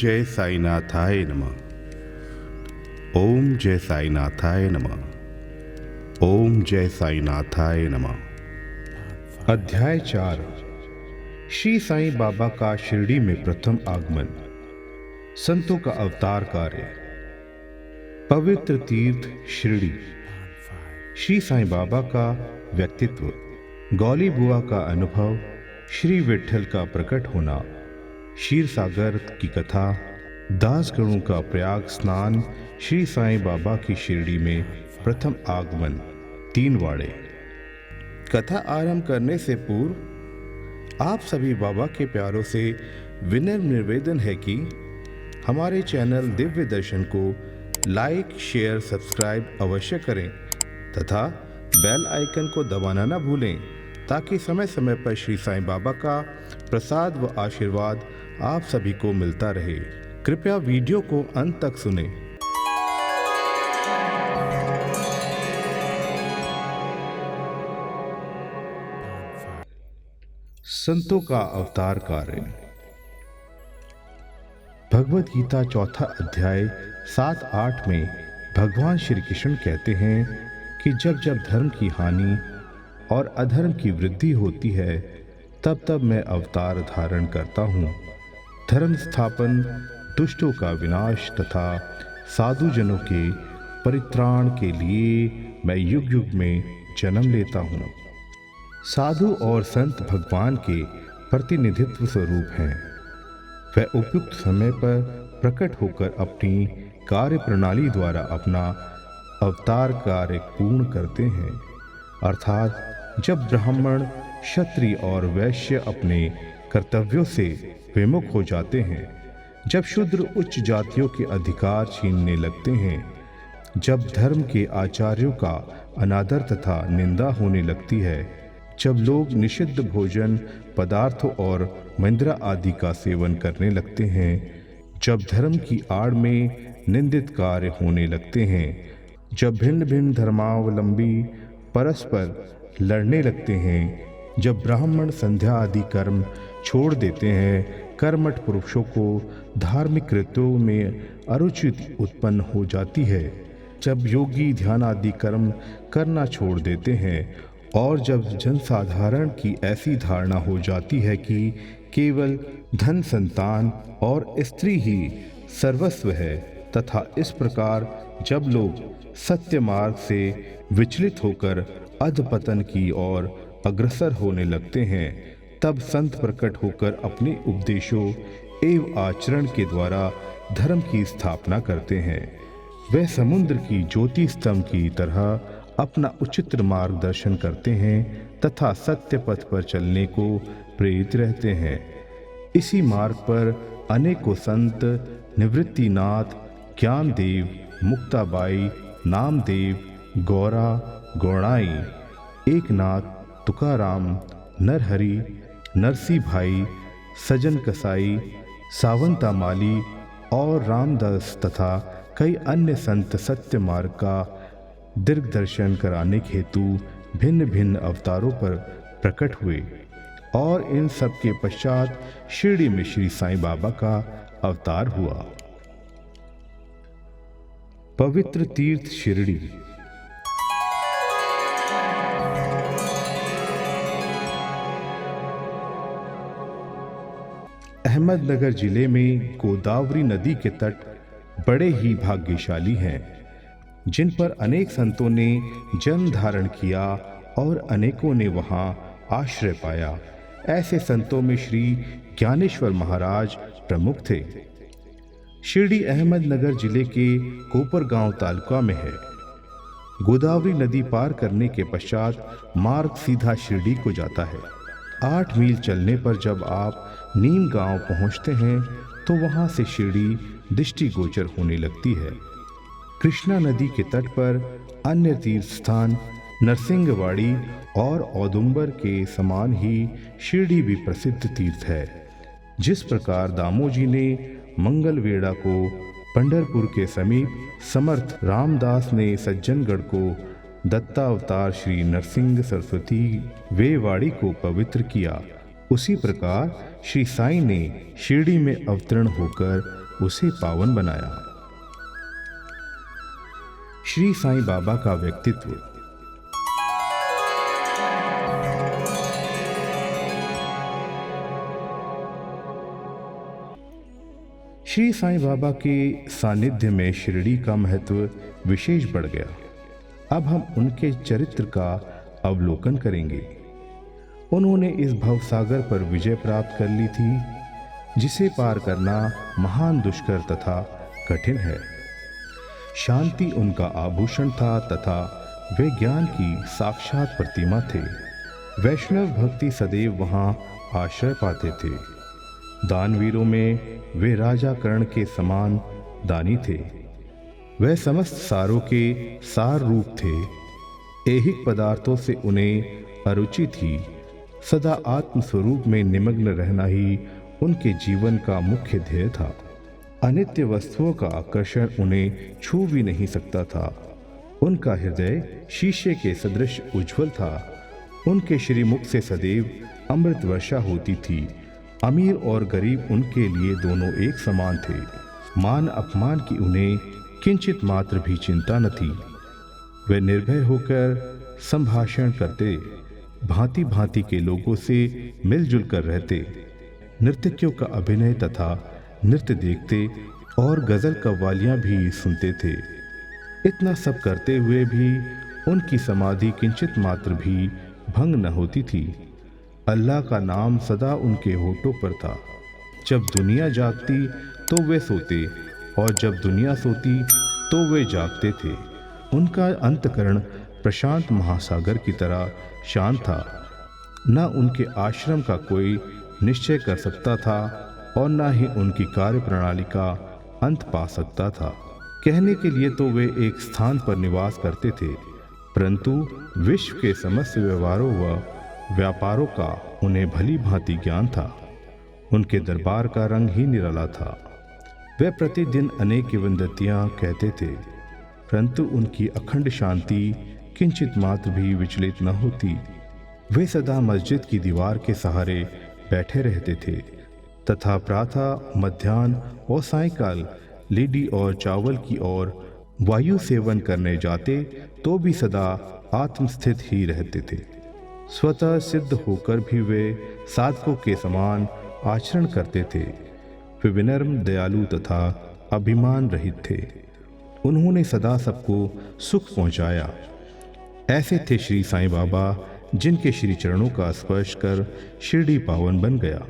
जय साईनाथाय नमः। ओम जय साईनाथाय नमः। ओम जय साईनाथाय नमः। अध्याय 4। श्री साईं बाबा का शिरडी में प्रथम आगमन। संतों का अवतार कार्य। पवित्र तीर्थ शिरडी। श्री साईं बाबा का व्यक्तित्व। गौली बुआ का अनुभव। श्री विठ्ठल का प्रकट होना। क्षीर सागर की कथा। दास गणों का प्रयाग स्नान। श्री साईं बाबा की शिरडी में प्रथम आगमन। 3 वाड़े। कथा आरंभ करने से पूर्व आप सभी बाबा के प्यारों से विनम्र निवेदन है कि हमारे चैनल दिव्य दर्शन को लाइक, शेयर, सब्सक्राइब अवश्य करें तथा बेल आइकन को दबाना न भूलें ताकि समय समय पर श्री साईं बाबा का प्रसाद व आशीर्वाद आप सभी को मिलता रहे। कृपया वीडियो को अंत तक सुनें। संतों का अवतार कार्य। भगवत गीता 4 अध्याय 7-8 में भगवान श्री कृष्ण कहते हैं कि जब जब धर्म की हानि और अधर्म की वृद्धि होती है तब तब मैं अवतार धारण करता हूँ। धर्म स्थापन, दुष्टों का विनाश तथा साधु जनों के परित्राण के लिए मैं युग युग में जन्म लेता हूँ। साधु और संत भगवान के प्रतिनिधित्व स्वरूप हैं। वह उपयुक्त समय पर प्रकट होकर अपनी कार्य प्रणाली द्वारा अपना अवतार कार्य पूर्ण करते हैं। अर्थात जब ब्राह्मण, क्षत्रिय और वैश्य अपने कर्तव्यों से विमुख हो जाते हैं, जब शूद्र उच्च जातियों के अधिकार छीनने लगते हैं, जब धर्म के आचार्यों का अनादर तथा निंदा होने लगती है, जब लोग निषिद्ध भोजन पदार्थों और मंदिरा आदि का सेवन करने लगते हैं, जब धर्म की आड़ में निंदित कार्य होने लगते हैं, जब भिन्न भिन्न धर्मावलंबी परस्पर लड़ने लगते हैं, जब ब्राह्मण संध्या आदि कर्म छोड़ देते हैं, कर्मठ पुरुषों को धार्मिक कृत्यों में अरुचि उत्पन्न हो जाती है, जब योगी ध्यान आदि कर्म करना छोड़ देते हैं और जब जनसाधारण की ऐसी धारणा हो जाती है कि केवल धन, संतान और स्त्री ही सर्वस्व है तथा इस प्रकार जब लोग सत्य मार्ग से विचलित होकर अधपतन की ओर अग्रसर होने लगते हैं, तब संत प्रकट होकर अपने उपदेशों एवं आचरण के द्वारा धर्म की स्थापना करते हैं। वे समुद्र की ज्योति स्तंभ की तरह अपना उचित मार्गदर्शन करते हैं तथा सत्य पथ पर चलने को प्रेरित रहते हैं। इसी मार्ग पर अनेकों संत, निवृत्तिनाथ, ज्ञानदेव, मुक्ताबाई, नामदेव, गौरा, गौणाई, एकनाथ, तुकाराम, नरहरि, नरसी भाई, सजन कसाई, सावंता माली और रामदास तथा कई अन्य संत सत्य मार्ग का दिग्दर्शन कराने हेतु भिन्न भिन्न अवतारों पर प्रकट हुए और इन सब के पश्चात शिरडी में श्री साईं बाबा का अवतार हुआ। पवित्र तीर्थ शिरडी। अहमदनगर जिले में गोदावरी नदी के तट बड़े ही भाग्यशाली हैं, जिन पर अनेक संतों ने जन्म धारण किया और अनेकों ने वहां आश्रय पाया। ऐसे संतों में श्री ज्ञानेश्वर महाराज प्रमुख थे। शिरडी अहमदनगर जिले के कोपरगांव तालुका में है। गोदावरी नदी पार करने के पश्चात मार्ग सीधा शिरडी को जाता है। 8 मील चलने पर जब आप नीम गांव पहुंचते हैं तो वहां से शिरडी दृष्टिगोचर होने लगती है। कृष्णा नदी के तट पर अन्य तीर्थ स्थान नरसिंहवाड़ी और औदुंबर के समान ही शिरडी भी प्रसिद्ध तीर्थ है। जिस प्रकार दामोजी ने मंगलवेढ़ा को पंढरपुर के समीप, समर्थ रामदास ने सज्जनगढ़ को, दत्तावतार श्री नरसिंह सरस्वती वेवाड़ी को पवित्र किया, उसी प्रकार श्री साईं ने शिरडी में अवतरण होकर उसे पावन बनाया। श्री साईं बाबा का व्यक्तित्व। श्री साईं बाबा के सानिध्य में शिरडी का महत्व विशेष बढ़ गया। अब हम उनके चरित्र का अवलोकन करेंगे। उन्होंने इस भवसागर पर विजय प्राप्त कर ली थी जिसे पार करना महान दुष्कर तथा कठिन है। शांति उनका आभूषण था तथा वे ज्ञान की साक्षात प्रतिमा थे। वैष्णव भक्ति सदैव वहां आश्रय पाते थे। दानवीरों में वे राजा कर्ण के समान दानी थे। वह समस्त सारों के सार रूप थे। ऐहिक पदार्थों से उन्हें अरुचि थी। सदा आत्म स्वरूप में निमग्न रहना ही उनके जीवन का मुख्य ध्येय था। अनित्य वस्तुओं का आकर्षण उन्हें छू भी नहीं सकता था। उनका हृदय शीशे के सदृश उज्ज्वल था। उनके श्रीमुख से सदैव अमृत वर्षा होती थी। अमीर और गरीब उनके लिए दोनों एक समान थे। मान अपमान की उन्हें किंचित मात्र भी चिंता न थी। वे निर्भय होकर संभाषण करते, भांति भांति के लोगों से मिलजुल कर रहते, नर्तकियों का अभिनय तथा नृत्य देखते और गजल कव्वालियां भी सुनते थे। इतना सब करते हुए भी उनकी समाधि किंचित मात्र भी भंग न होती थी। अल्लाह का नाम सदा उनके होठों पर था। जब दुनिया जागती तो वे सोते और जब दुनिया सोती तो वे जागते थे। उनका अंतकरण प्रशांत महासागर की तरह शांत था। न उनके आश्रम का कोई निश्चय कर सकता था और न ही उनकी कार्य प्रणाली का अंत पा सकता था। कहने के लिए तो वे एक स्थान पर निवास करते थे, परंतु विश्व के समस्त व्यवहारों व व्यापारों का उन्हें भली भांति ज्ञान था। उनके दरबार का रंग ही निराला था। वे प्रतिदिन अनेक किंवदंतियां कहते थे, परंतु उनकी अखंड शांति किंचित मात्र भी विचलित न होती। वे सदा मस्जिद की दीवार के सहारे बैठे रहते थे तथा प्रातः, मध्याह्न और सायंकाल लीडी और चावल की ओर वायु सेवन करने जाते तो भी सदा आत्मस्थित ही रहते थे। स्वतः सिद्ध होकर भी वे साधकों के समान आचरण करते थे। वे विनम्र, दयालु तथा अभिमान रहित थे। उन्होंने सदा सबको सुख पहुंचाया। ऐसे थे श्री साईं बाबा, जिनके श्री चरणों का स्पर्श कर शिरडी पावन बन गया।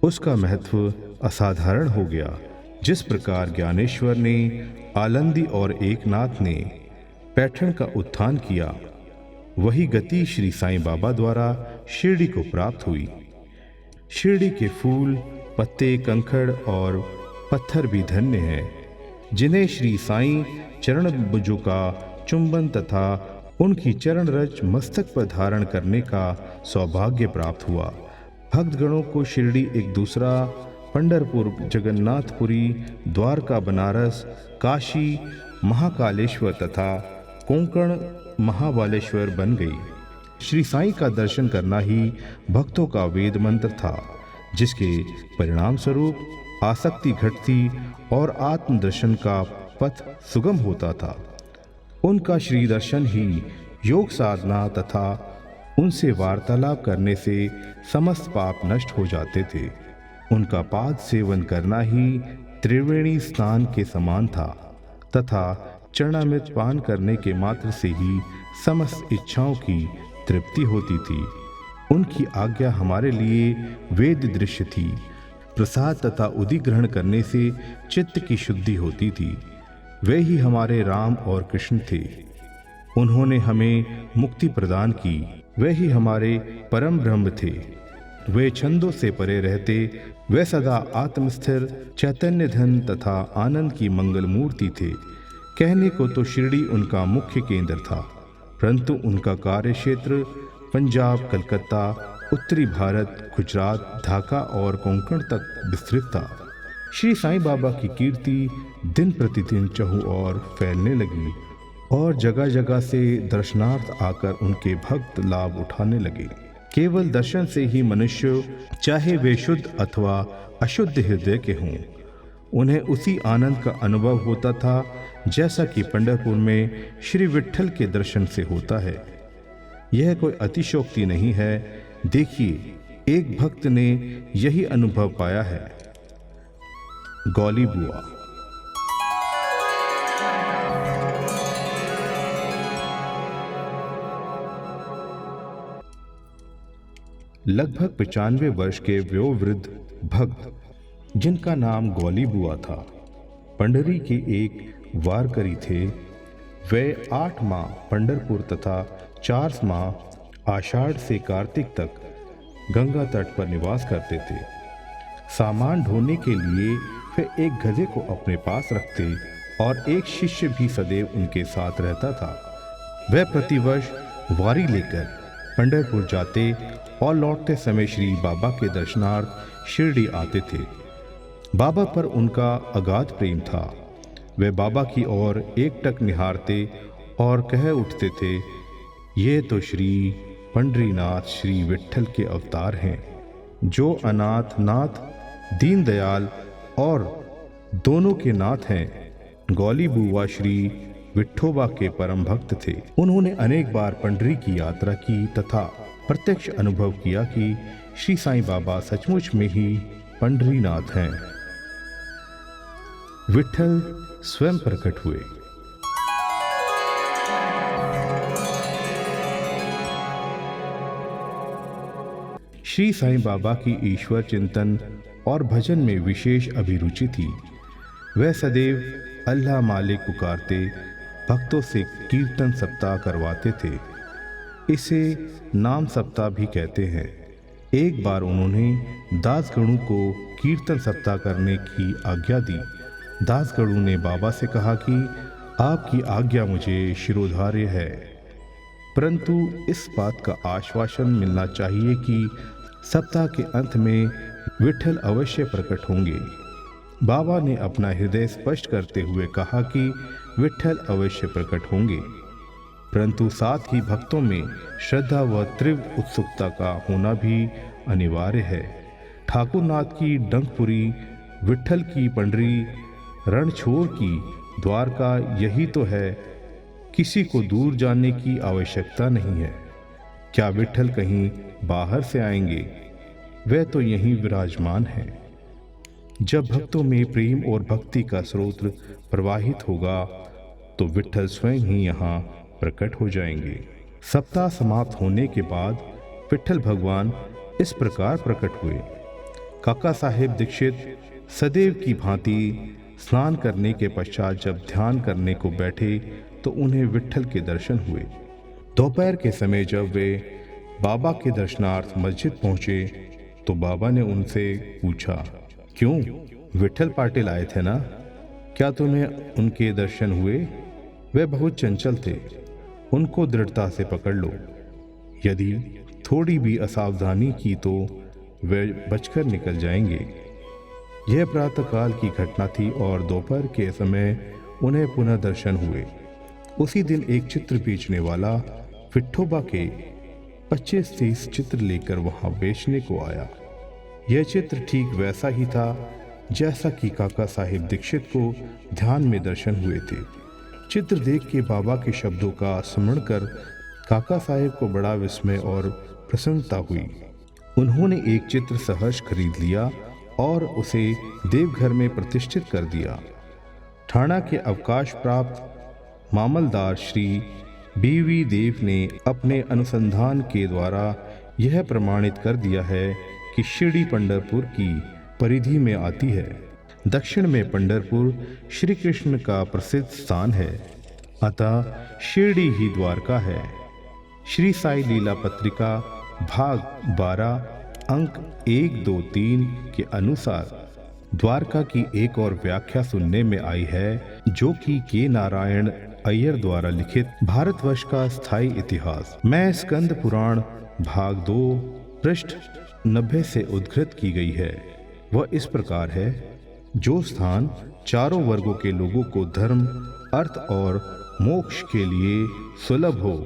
उसका महत्व असाधारण हो गया। जिस प्रकार ज्ञानेश्वर ने, आनंदी और एकनाथ ने पैठण का उत्थान किया, वही गति श्री साईं बाबा द्वारा शिरडी को प्राप्त हुई। शिरडी के फूल, पत्ते, कंकड़ और पत्थर भी धन्य हैं, जिन्हें श्री साईं चरण बुजों का चुंबन तथा उनकी चरण रज मस्तक पर धारण करने का सौभाग्य प्राप्त हुआ। भक्तगणों को शिरडी एक दूसरा पंढरपुर, जगन्नाथपुरी, द्वारका, बनारस, काशी, महाकालेश्वर तथा कोंकण महाबालेश्वर बन गई। श्री साईं का दर्शन करना ही भक्तों का वेद मंत्र था, जिसके परिणाम स्वरूप आसक्ति घटती और आत्मदर्शन का पथ सुगम होता था। उनका श्री दर्शन ही योग साधना तथा उनसे वार्तालाप करने से समस्त पाप नष्ट हो जाते थे। उनका पाद सेवन करना ही त्रिवेणी स्नान के समान था तथा चरणामृत पान करने के मात्र से ही समस्त इच्छाओं की तृप्ति होती थी। उनकी आज्ञा हमारे लिए वेद दृश्य थी। प्रसाद तथा उदि ग्रहण करने से चित्त की शुद्धि होती थी। वे ही हमारे राम और कृष्ण थे। उन्होंने हमें मुक्ति प्रदान की। वे ही हमारे परम ब्रह्म थे। वे छंदों से परे रहते। वे सदा आत्मस्थिर, चैतन्य धन तथा आनंद की मंगल मूर्ति थे। कहने को तो शिरडी उनका मुख्य केंद्र था, परंतु उनका कार्य क्षेत्र पंजाब, कलकत्ता, उत्तरी भारत, गुजरात, ढाका और कोंकण तक विस्तृत था। श्री साईं बाबा की कीर्ति दिन प्रतिदिन चहुं ओर फैलने लगी और जगह जगह से दर्शनार्थ आकर उनके भक्त लाभ उठाने लगे। केवल दर्शन से ही मनुष्य, चाहे वे शुद्ध अथवा अशुद्ध हृदय के हों, उन्हें उसी आनंद का अनुभव होता था जैसा कि पंढरपुर में श्री विट्ठल के दर्शन से होता है। यह कोई अतिशयोक्ति नहीं है। देखिए, एक भक्त ने यही अनुभव पाया है। गौली बुआ। लगभग 95 वर्ष के वयोवृद्ध भक्त, जिनका नाम गौली बुआ था, पंडरी के एक वारकरी थे। वे 8 माह पंढरपुर तथा 4 माह आषाढ़ से कार्तिक तक गंगा तट पर निवास करते थे। सामान ढोने के लिए वे एक गधे को अपने पास रखते और एक शिष्य भी सदैव उनके साथ रहता था। वे प्रतिवर्ष वारी लेकर पंढरपुर जाते और लौटते समय श्री बाबा के दर्शनार्थ शिरडी आते थे। बाबा पर उनका अगाध प्रेम था। वे बाबा की ओर एकटक निहारते और कह उठते थे, ये तो श्री पंडरीनाथ श्री विट्ठल के अवतार हैं, जो अनाथ नाथ, दीनदयाल और दोनों के नाथ हैं। गौली बुआ श्री विट्ठोबा के परम भक्त थे। उन्होंने अनेक बार पंडरी की यात्रा की तथा प्रत्यक्ष अनुभव किया कि श्री साईं बाबा सचमुच में ही पंडरीनाथ हैं। विट्ठल स्वयं प्रकट हुए। श्री साईं बाबा की ईश्वर चिंतन और भजन में विशेष अभिरुचि थी। वह सदैव अल्लाह मालिक पुकारते, भक्तों से कीर्तन सप्ताह करवाते थे। इसे नाम सप्ताह भी कहते हैं। एक बार उन्होंने दासगणु को कीर्तन सप्ताह करने की आज्ञा दी। दासगणु ने बाबा से कहा कि आपकी आज्ञा मुझे शिरोधार्य है, परंतु इस बात का आश्वासन मिलना चाहिए कि सप्ताह के अंत में विट्ठल अवश्य प्रकट होंगे। बाबा ने अपना हृदय स्पष्ट करते हुए कहा कि विट्ठल अवश्य प्रकट होंगे, परंतु साथ ही भक्तों में श्रद्धा व तीव्र उत्सुकता का होना भी अनिवार्य है। ठाकुरनाथ की डंकपुरी, विट्ठल की पंडरी, रणछोड़ की द्वारका, यही तो है। किसी को दूर जाने की आवश्यकता नहीं है। क्या विट्ठल कहीं बाहर से आएंगे? वे तो यहीं विराजमान हैं। जब भक्तों में प्रेम और भक्ति का स्रोत प्रवाहित होगा तो विट्ठल स्वयं ही यहाँ प्रकट हो जाएंगे। सप्ताह समाप्त होने के बाद विट्ठल भगवान इस प्रकार प्रकट हुए। काका साहेब दीक्षित सदैव की भांति स्नान करने के पश्चात जब ध्यान करने को बैठे तो उन्हें विट्ठल के दर्शन हुए। दोपहर के समय जब वे बाबा के दर्शनार्थ मस्जिद पहुंचे तो बाबा ने उनसे पूछा, क्यों, विट्ठल पाटिल आए थे ना? क्या तुम्हें उनके दर्शन हुए? वे बहुत चंचल थे, उनको दृढ़ता से पकड़ लो। यदि थोड़ी भी असावधानी की तो वे बचकर निकल जाएंगे। यह प्रातःकाल की घटना थी और दोपहर के समय उन्हें पुनः दर्शन हुए। उसी दिन एक चित्र बेचने वाला विट्ठोबा के 25-30 चित्र लेकर वहां बेचने को आया। यह चित्र ठीक वैसा ही था जैसा कि काका साहिब दीक्षित को ध्यान में दर्शन हुए थे। चित्र देख के बाबा के शब्दों का स्मरण कर काका साहिब को बड़ा विस्मय और प्रसन्नता हुई। उन्होंने एक चित्र सहर्ष खरीद लिया और उसे देवघर में प्रतिष्ठित कर दिया। ठाणा के अवकाश प्राप्त मामलदार श्री बीवी देव ने अपने अनुसंधान के द्वारा यह प्रमाणित कर दिया है कि शिरडी पंढरपुर की परिधि में आती है। दक्षिण में पंढरपुर श्री कृष्ण का प्रसिद्ध स्थान है, अतः शिरडी ही द्वारका है। श्री साई लीला पत्रिका भाग 12 अंक 1-2-3 के अनुसार द्वारका की एक और व्याख्या सुनने में आई है, जो कि के नारायण अय्यर द्वारा लिखित भारतवर्ष का स्थायी इतिहास मैं स्कंद पुराण भाग 2 पृष्ठ 90 से उद्धृत की गई है। वह इस प्रकार है, जो स्थान चारों वर्गों के लोगों को धर्म, अर्थ और मोक्ष के लिए सुलभ हो,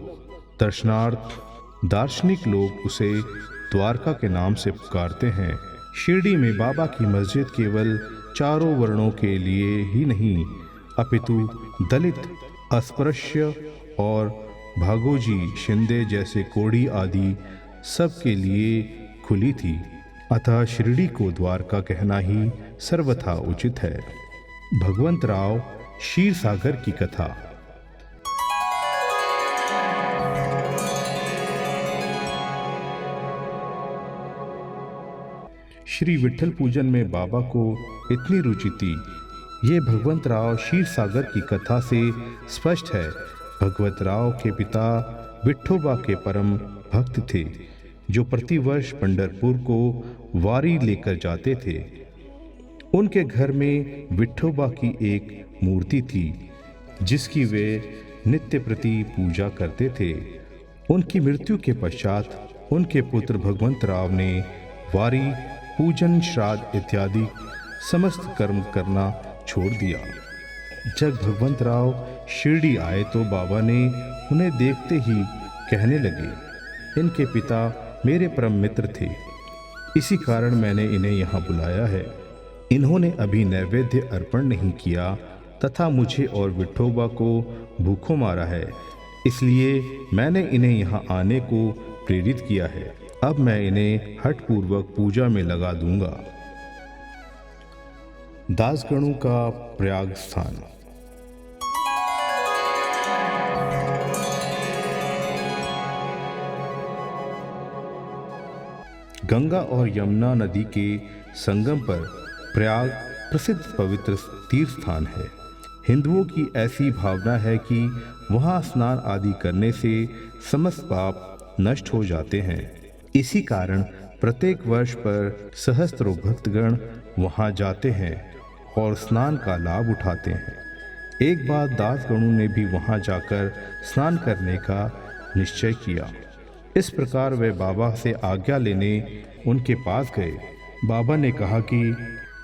दर्शनार्थ दार्शनिक लोग उसे द्वारका के नाम से पुकारते हैं। शिरडी में बाबा की मस्जिद केवल चारों वर्णों के लिए ही नहीं अपितु दलित, अस्पृश्य और भागोजी, शिंदे जैसे कोढ़ी आदि सबके लिए खुली थी। अतः शिरडी को द्वारका कहना ही सर्वथा उचित है। भगवंतराव क्षीर सागर की कथा। श्री विठल पूजन में बाबा को इतनी रुचि थी, ये भगवंतराव क्षीर सागर की कथा से स्पष्ट है। भगवंतराव के पिता विठोबा के परम भक्त थे, जो प्रतिवर्ष पंढरपुर को वारी लेकर जाते थे। उनके घर में विठोबा की एक मूर्ति थी, जिसकी वे नित्य प्रति पूजा करते थे। उनकी मृत्यु के पश्चात उनके पुत्र भगवंतराव ने वारी, पूजन, श्राद्ध इत्यादि समस्त कर्म करना छोड़ दिया। जब भगवंतराव शिरडी आए तो बाबा ने उन्हें देखते ही कहने लगे, इनके पिता मेरे परम मित्र थे, इसी कारण मैंने इन्हें यहाँ बुलाया है। इन्होंने अभी नैवेद्य अर्पण नहीं किया तथा मुझे और विठोबा को भूखों मारा है, इसलिए मैंने इन्हें यहाँ आने को प्रेरित किया है। अब मैं इन्हें हठपूर्वक पूजा में लगा दूंगा। दासगणों का प्रयाग स्थान। गंगा और यमुना नदी के संगम पर प्रयाग प्रसिद्ध पवित्र तीर्थ स्थान है। हिंदुओं की ऐसी भावना है कि वहां स्नान आदि करने से समस्त पाप नष्ट हो जाते हैं। इसी कारण प्रत्येक वर्ष पर सहस्त्रों भक्तगण वहां जाते हैं और स्नान का लाभ उठाते हैं। एक बार दासगणों ने भी वहां जाकर स्नान करने का निश्चय किया। इस प्रकार वे बाबा से आज्ञा लेने उनके पास गए। बाबा ने कहा कि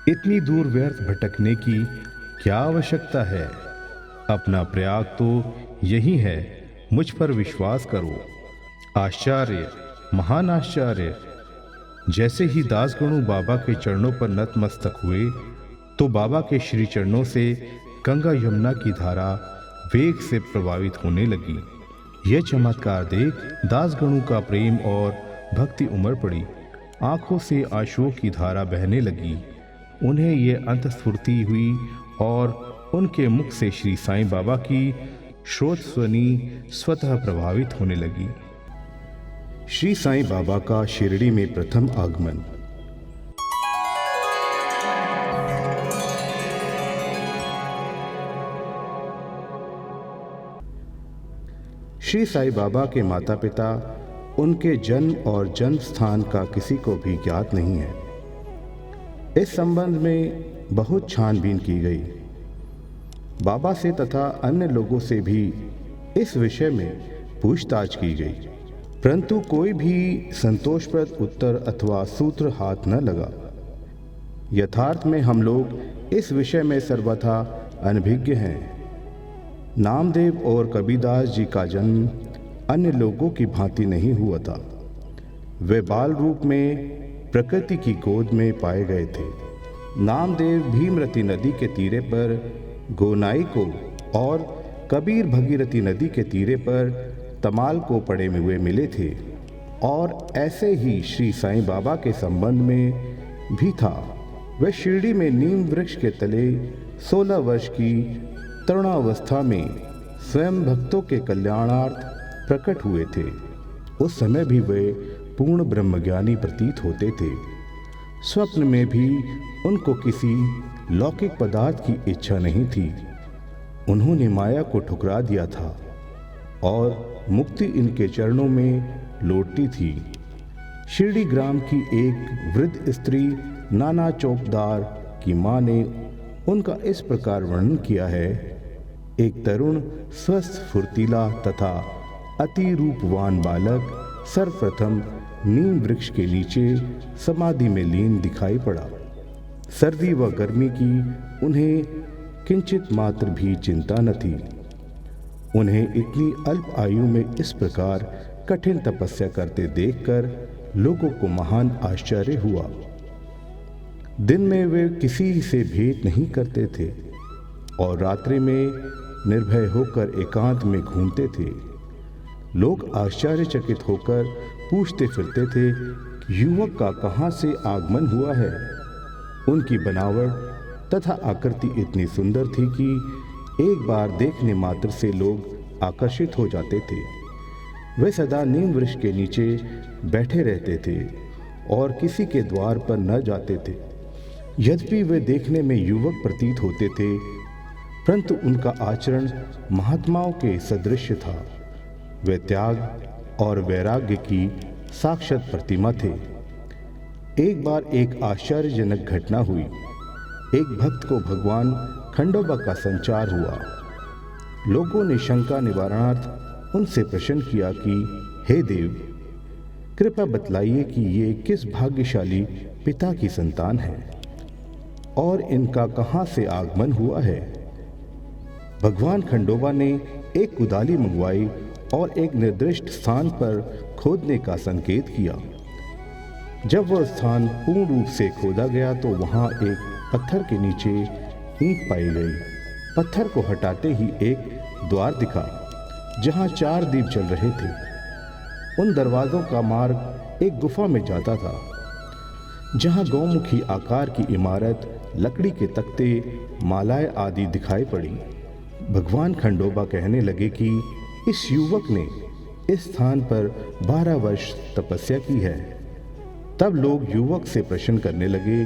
इतनी दूर व्यर्थ भटकने की क्या आवश्यकता है? अपना प्रयाग तो यही है, मुझ पर विश्वास करो। आश्चर्य, महान आश्चर्य! जैसे ही दासगणों बाबा के चरणों पर नतमस्तक हुए तो बाबा के श्री चरणों से गंगा यमुना की धारा वेग से प्रभावित होने लगी। यह चमत्कार देख दासगणों का प्रेम और भक्ति उमड़ पड़ी। आंखों से आंसुओं की धारा बहने लगी। उन्हें ये अंतस्फूर्ति हुई और उनके मुख से श्री साईं बाबा की श्रोतध्वनि स्वतः प्रभावित होने लगी। श्री साईं बाबा का शिरडी में प्रथम आगमन। श्री साईं बाबा के माता पिता, उनके जन्म और जन्म स्थान का किसी को भी ज्ञात नहीं है। इस संबंध में बहुत छानबीन की गई। बाबा से तथा अन्य लोगों से भी इस विषय में पूछताछ की गई, परंतु कोई भी संतोषप्रद उत्तर अथवा सूत्र हाथ न लगा। यथार्थ में हम लोग इस विषय में सर्वथा अनभिज्ञ हैं। नामदेव और कबीरदास जी का जन्म अन्य लोगों की भांति नहीं हुआ था। वे बाल रूप में प्रकृति की गोद में पाए गए थे। नामदेव भीमरती नदी के तीरे पर गोनाई को और कबीर भगीरथी नदी के तीरे पर तमाल को पड़े हुए मिले थे। और ऐसे ही श्री साईं बाबा के संबंध में भी था। वे शिरडी में नीम वृक्ष के तले 16 वर्ष की तरुणावस्था में स्वयं भक्तों के कल्याणार्थ प्रकट हुए थे। उस समय भी वे पूर्ण ब्रह्मज्ञानी प्रतीत होते थे। स्वप्न में भी उनको किसी लौकिक पदार्थ की इच्छा नहीं थी। उन्होंने माया को ठुकरा दिया था और मुक्ति इनके चरणों में लौटती थी। शिरडी ग्राम की एक वृद्ध स्त्री नाना चौकदार की माँ ने उनका इस प्रकार वर्णन किया है। एक तरुण, स्वस्थ, फुर्तीला तथा अति रूपवान बालक सर्वप्रथम नीम वृक्ष के नीचे समाधि में लीन दिखाई पड़ा। सर्दी व गर्मी की उन्हें किंचित मात्र भी चिंता न थी। उन्हें इतनी अल्प आयु में इस प्रकार कठिन तपस्या करते देखकर लोगों को महान आश्चर्य हुआ। दिन में वे किसी से भेंट नहीं करते थे और रात्रि में निर्भय होकर एकांत में घूमते थे। लोग आश्चर्यचकित होकर पूछते फिरते थे कि युवक का कहाँ से आगमन हुआ है। उनकी बनावट तथा आकृति इतनी सुंदर थी कि एक बार देखने मात्र से लोग आकर्षित हो जाते थे। वे सदा नीम वृक्ष के नीचे बैठे रहते थे और किसी के द्वार पर न जाते थे। यद्यपि वे देखने में युवक प्रतीत होते थे, परंतु उनका आचरण महात्माओं के सदृश था। वे त्याग और वैराग्य की साक्षात प्रतिमा थे। एक बार एक आश्चर्यजनक घटना हुई। एक भक्त को भगवान खंडोबा का संचार हुआ। लोगों ने शंका निवारणार्थ उनसे प्रश्न किया कि हे देव, कृपया बतलाइए कि ये किस भाग्यशाली पिता की संतान है और इनका कहाँ से आगमन हुआ है। भगवान खंडोबा ने एक कुदाली मंगवाई और एक निर्दिष्ट स्थान पर खोदने का संकेत किया। जब वह स्थान पूर्ण रूप से खोदा गया तो वहां एक पत्थर के नीचे ईंट पाई गई। पत्थर को हटाते ही एक द्वार दिखा जहां 4 दीप जल रहे थे। उन दरवाजों का मार्ग एक गुफा में जाता था जहां गौमुखी आकार की इमारत, लकड़ी के तख्ते, मालाएं आदि दिखाई पड़ी। भगवान खंडोबा कहने लगे कि इस युवक ने इस स्थान पर 12 वर्ष तपस्या की है। तब लोग युवक से प्रश्न करने लगे,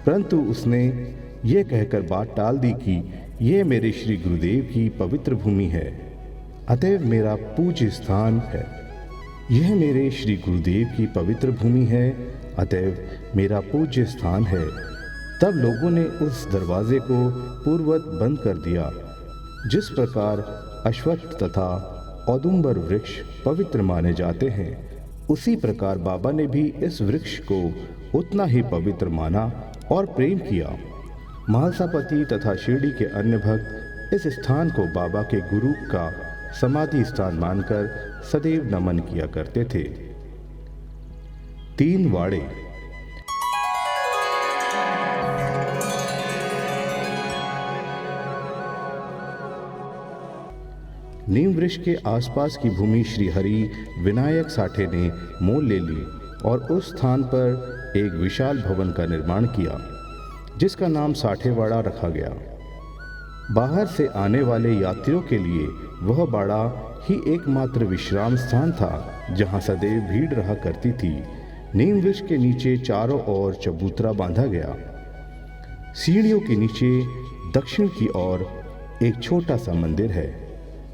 परंतु उसने ये कहकर बात टाल दी कि यह मेरे श्री गुरुदेव की पवित्र भूमि है, अतएव मेरा पूज्य स्थान है। यह मेरे श्री गुरुदेव की पवित्र भूमि है, अतएव मेरा पूज्य स्थान है। तब लोगों ने उस दरवाजे को पूर्ववत बंद कर दिया। जिस प्रकार अश्वत्थ तथा औदुंबर वृक्ष पवित्र माने जाते हैं, उसी प्रकार बाबा ने भी इस वृक्ष को उतना ही पवित्र माना और प्रेम किया। महासापति तथा शिरडी के अन्य भक्त इस स्थान को बाबा के गुरु का समाधि स्थान मानकर सदैव नमन किया करते थे। 3 वाड़े। नीम वृक्ष के आसपास की भूमि श्री हरि विनायक साठे ने मोल ले ली और उस स्थान पर एक विशाल भवन का निर्माण किया जिसका नाम साठेवाड़ा रखा गया। बाहर से आने वाले यात्रियों के लिए वह बाड़ा ही एकमात्र विश्राम स्थान था जहां सदैव भीड़ रहा करती थी। नीम वृक्ष के नीचे चारों ओर चबूतरा बांधा गया। सीढ़ियों के नीचे दक्षिण की ओर एक छोटा सा मंदिर है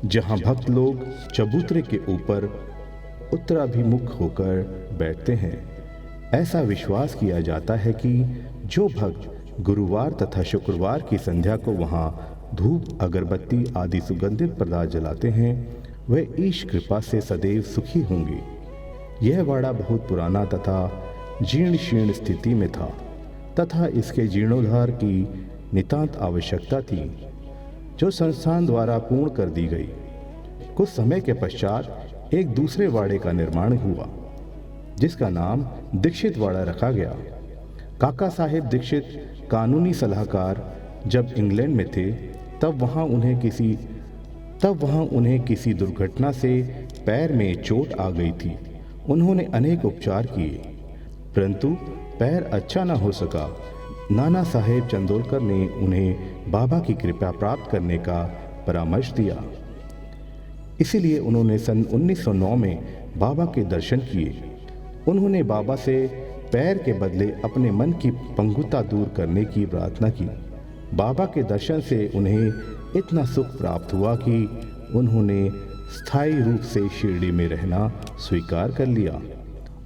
जहां भक्त लोग चबूतरे के ऊपर उत्तराभिमुख होकर बैठते हैं। ऐसा विश्वास किया जाता है कि जो भक्त गुरुवार तथा शुक्रवार की संध्या को वहां धूप, अगरबत्ती आदि सुगंधित पदार्थ जलाते हैं, वह ईश कृपा से सदैव सुखी होंगे। यह वाड़ा बहुत पुराना तथा जीर्ण शीर्ण स्थिति में था तथा इसके जीर्णोद्धार की नितांत आवश्यकता थी, जो संस्थान द्वारा पूर्ण कर दी गई। कुछ समय के पश्चात एक दूसरे वाड़े का निर्माण हुआ जिसका नाम दीक्षित वाड़ा रखा गया। काका साहेब दीक्षित कानूनी सलाहकार जब इंग्लैंड में थे तब वहां उन्हें किसी दुर्घटना से पैर में चोट आ गई थी। उन्होंने अनेक उपचार किए परंतु पैर अच्छा न हो सका। नाना साहेब चंदोलकर ने उन्हें बाबा की कृपा प्राप्त करने का परामर्श दिया। इसीलिए उन्होंने सन 1909 में बाबा के दर्शन किए। उन्होंने बाबा से पैर के बदले अपने मन की पंगुता दूर करने की प्रार्थना की। बाबा के दर्शन से उन्हें इतना सुख प्राप्त हुआ कि उन्होंने स्थायी रूप से शिरडी में रहना स्वीकार कर लिया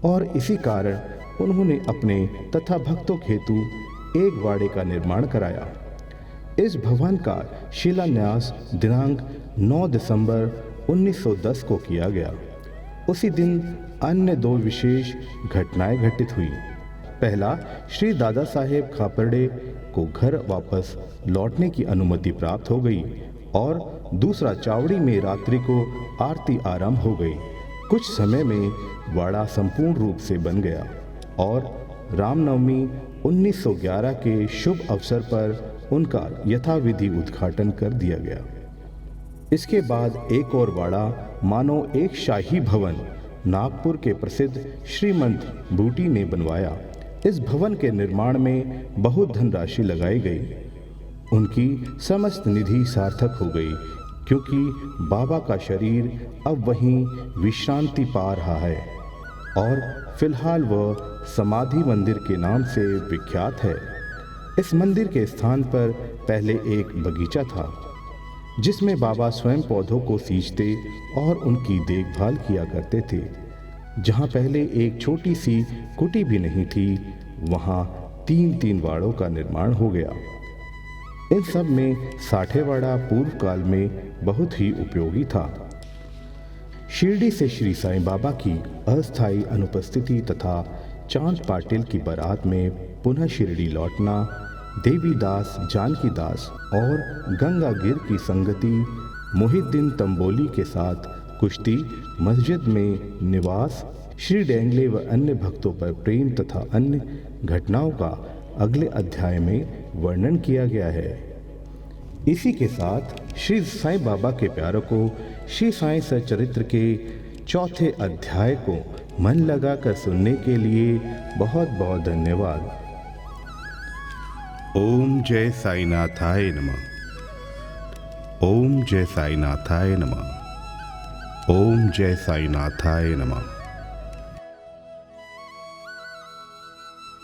और इसी कारण उन्होंने अपने तथा भक्तों हेतु एक वाड़े का निर्माण कराया। इस भवन का शिलान्यास दिनांक 9 दिसंबर 1910 को किया गया। उसी दिन अन्य 2 विशेष घटनाएं घटित हुई। पहला, श्री दादा साहेब खापर्डे को घर वापस लौटने की अनुमति प्राप्त हो गई और दूसरा, चावड़ी में रात्रि को आरती आरंभ हो गई। कुछ समय में वाड़ा संपूर्ण रूप से बन गया और रामनवमी 1911 के शुभ अवसर पर उनका यथाविधि उद्घाटन कर दिया गया। इसके बाद एक और वाड़ा मानो एक शाही भवन नागपुर के प्रसिद्ध श्रीमंत बूटी ने बनवाया। इस भवन के निर्माण में बहुत धनराशि लगाई गई। उनकी समस्त निधि सार्थक हो गई, क्योंकि बाबा का शरीर अब वहीं विश्रांति पा रहा है और फिलहाल वह समाधि मंदिर के नाम से विख्यात है। इस मंदिर के स्थान पर पहले एक बगीचा था, जिसमें बाबा स्वयं पौधों को सींचते और उनकी देखभाल किया करते थे। जहाँ पहले एक छोटी सी कुटी भी नहीं थी, वहाँ 3 वाड़ों का निर्माण हो गया। इन सब में साठेवाड़ा पूर्व काल में बहुत ही उपयोगी था। शिरडी से श्री साईं बाबा की अस्थायी अनुपस्थिति तथा चांद पाटिल की बारात में पुनः शिरडी लौटना, देवीदास जानकी दास और गंगा गिर की संगति, मोहिद्दीन तंबोली के साथ कुश्ती, मस्जिद में निवास, श्री डेंगले व अन्य भक्तों पर प्रेम तथा अन्य घटनाओं का अगले अध्याय में वर्णन किया गया है। इसी के साथ श्री साईं बाबा के प्यारों को श्री साईं सचरित्र के चौथे अध्याय को मन लगाकर सुनने के लिए बहुत बहुत धन्यवाद। ओम जय साईनाथाय नमः। ओम जय साईनाथाय नमः। ओम जय साईनाथाय नमः।